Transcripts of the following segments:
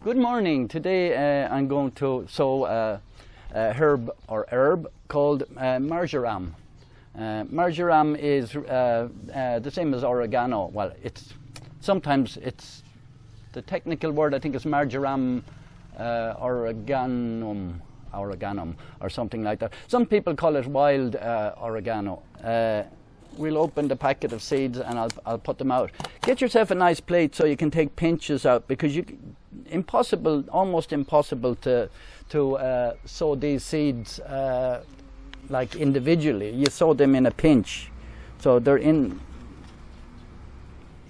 Good morning. Today I'm going to sow a herb called marjoram. Marjoram is the same as oregano. Well, sometimes it's the technical word. I think is marjoram oreganum or something like that. Some people call it wild oregano. We'll open the packet of seeds and I'll put them out. Get yourself a nice plate so you can take pinches out, because almost impossible to sow these seeds like individually. You sow them in a pinch, so they're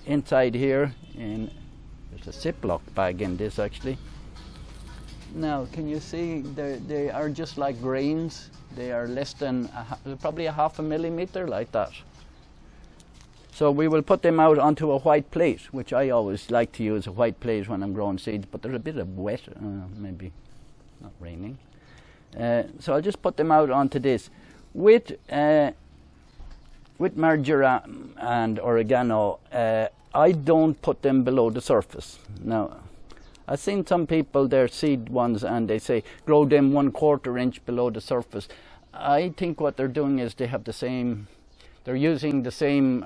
inside here. There's a Ziploc bag in this actually. Now, can you see they are just like grains? They are less than probably a half a millimeter, like that. So we will put them out onto a white plate, which I always like to use a white plate when I'm growing seeds, but there's a bit of wet, maybe not raining. So I'll just put them out onto this. With marjoram and oregano, I don't put them below the surface. Now, I've seen some people, their seed ones, and they say grow them 1/4 inch below the surface. I think what they're doing is they're using the same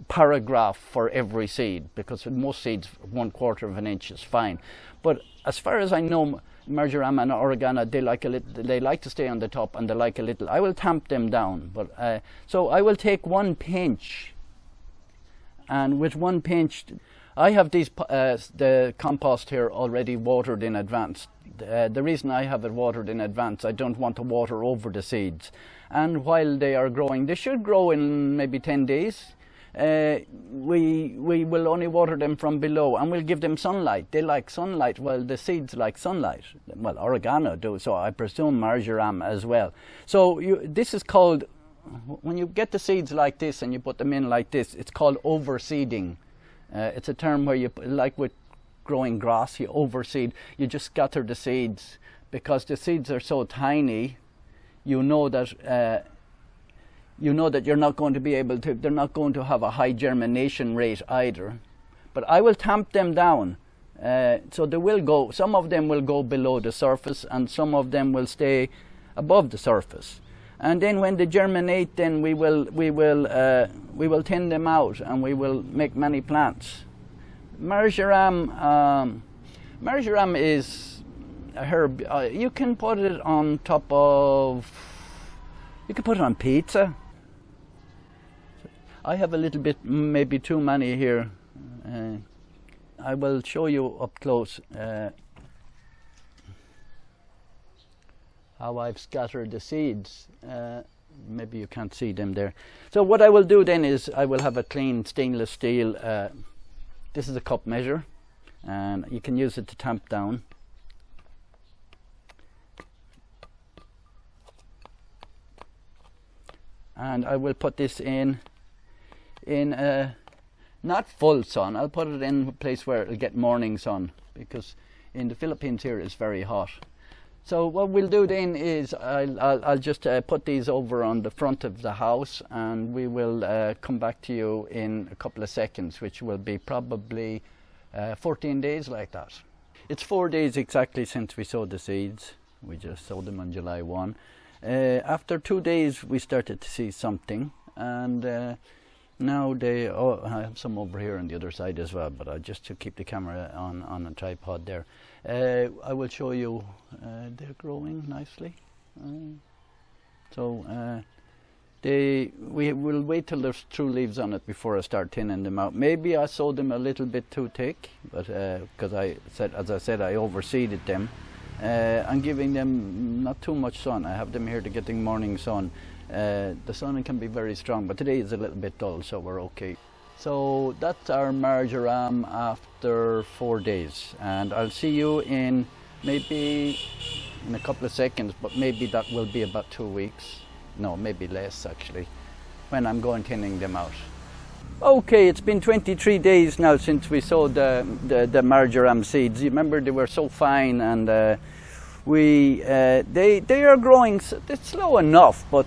paragraph for every seed, because most seeds 1/4 of an inch is fine. But as far as I know, marjoram and oregano, they like to stay on the top, and they like a little. I will tamp them down, but so I will take one pinch, and with one pinch, I have the compost here already watered in advance. The reason I have it watered in advance, I don't want to water over the seeds. And while they are growing, they should grow in maybe 10 days. We will only water them from below, and we'll give them sunlight. They like sunlight. Well, the seeds like sunlight. Well, oregano do, so I presume marjoram as well. So this is called, when you get the seeds like this and you put them in like this, it's called overseeding. It's a term where like with growing grass, you overseed. You just scatter the seeds, because the seeds are so tiny. You know that you're not going to be able to. They're not going to have a high germination rate either. But I will tamp them down, so they will go. Some of them will go below the surface, and some of them will stay above the surface. And then when they germinate, then we will thin them out, and we will make many plants. Marjoram is a herb. You can put it on top of. You can put it on pizza. I have a little bit, maybe too many here. I will show you up close how I've scattered the seeds. Maybe you can't see them there. So what I will do then is I will have a clean stainless steel. This is a cup measure, and you can use it to tamp down. And I will put this in not full sun. I'll put it in a place where it'll get morning sun, because in the Philippines here it's very hot. So what we'll do then is I'll just put these over on the front of the house, and we will come back to you in a couple of seconds, which will be probably 14 days like that. It's 4 days exactly since we sowed the seeds. We just sowed them on July 1. After 2 days we started to see something, and now I have some over here on the other side as well, but just to keep the camera on a tripod there. I will show you they're growing nicely. We will wait till there's true leaves on it before I start thinning them out. Maybe I sowed them a little bit too thick, but because as I said, I overseeded them. I'm giving them not too much sun. I have them here to get the morning sun. The sun can be very strong, but today is a little bit dull, so we're okay. So that's our marjoram after 4 days, and I'll see you in maybe in a couple of seconds, but maybe that will be about 2 weeks. No, maybe less actually, when I'm going thinning them out. Okay, it's been 23 days now since we sowed the marjoram seeds. You remember they were so fine, and they are growing. It's slow enough, but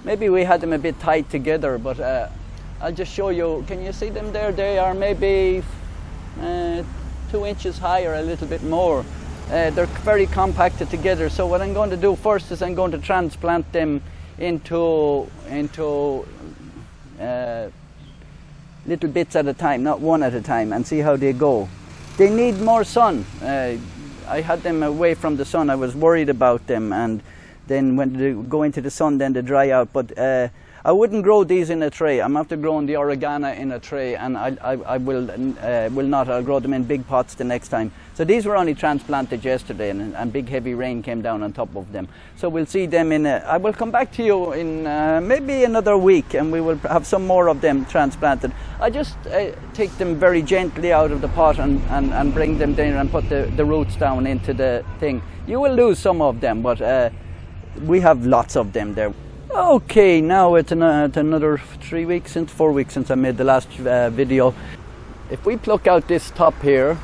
maybe we had them a bit tight together. But I'll just show you. Can you see them there? They are maybe 2 inches high or a little bit more. They're very compacted together. So what I'm going to do first is I'm going to transplant them into little bits at a time, not one at a time, and see how they go. They need more sun. I had them away from the sun. I was worried about them, and then when they go into the sun, then they dry out. But I wouldn't grow these in a tray. I'm after growing the oregano in a tray, and I will not. I'll grow them in big pots the next time. So these were only transplanted yesterday, and big heavy rain came down on top of them. So we'll see them in. I will come back to you in maybe another week, and we will have some more of them transplanted. I just take them very gently out of the pot and bring them down and put the roots down into the thing. You will lose some of them, but we have lots of them there. Okay, now it's another 3 weeks, 4 weeks since I made the last video. If we pluck out this top here,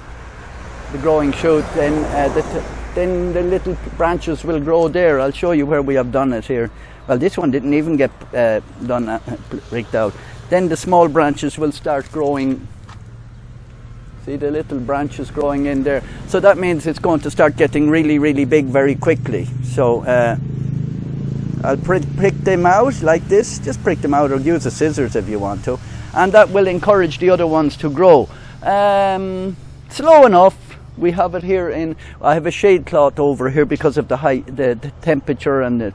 the growing shoot, then the little branches will grow there. I'll show you where we have done it here. Well, this one didn't even get rigged out. Then the small branches will start growing. See the little branches growing in there. So that means it's going to start getting really, really big very quickly. So I'll prick them out like this. Just prick them out, or use the scissors if you want to. And that will encourage the other ones to grow. Slow enough. We have it here I have a shade cloth over here because of the temperature, and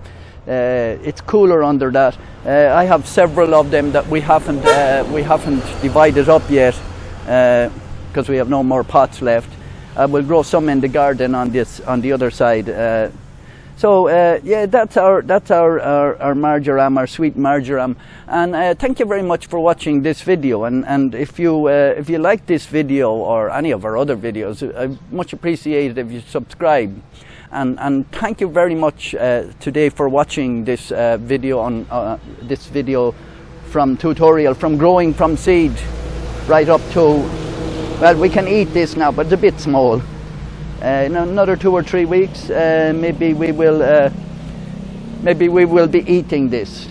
it's cooler under that. I have several of them that we haven't divided up yet because we have no more pots left. We'll grow some in the garden on the other side. So yeah, that's our marjoram, our sweet marjoram, and thank you very much for watching this video. And if you like this video or any of our other videos, I much appreciate it if you subscribe. And thank you very much today for watching this video from tutorial from growing from seed right up to, well, we can eat this now, but it's a bit small. In another 2 or 3 weeks, maybe we will be eating this.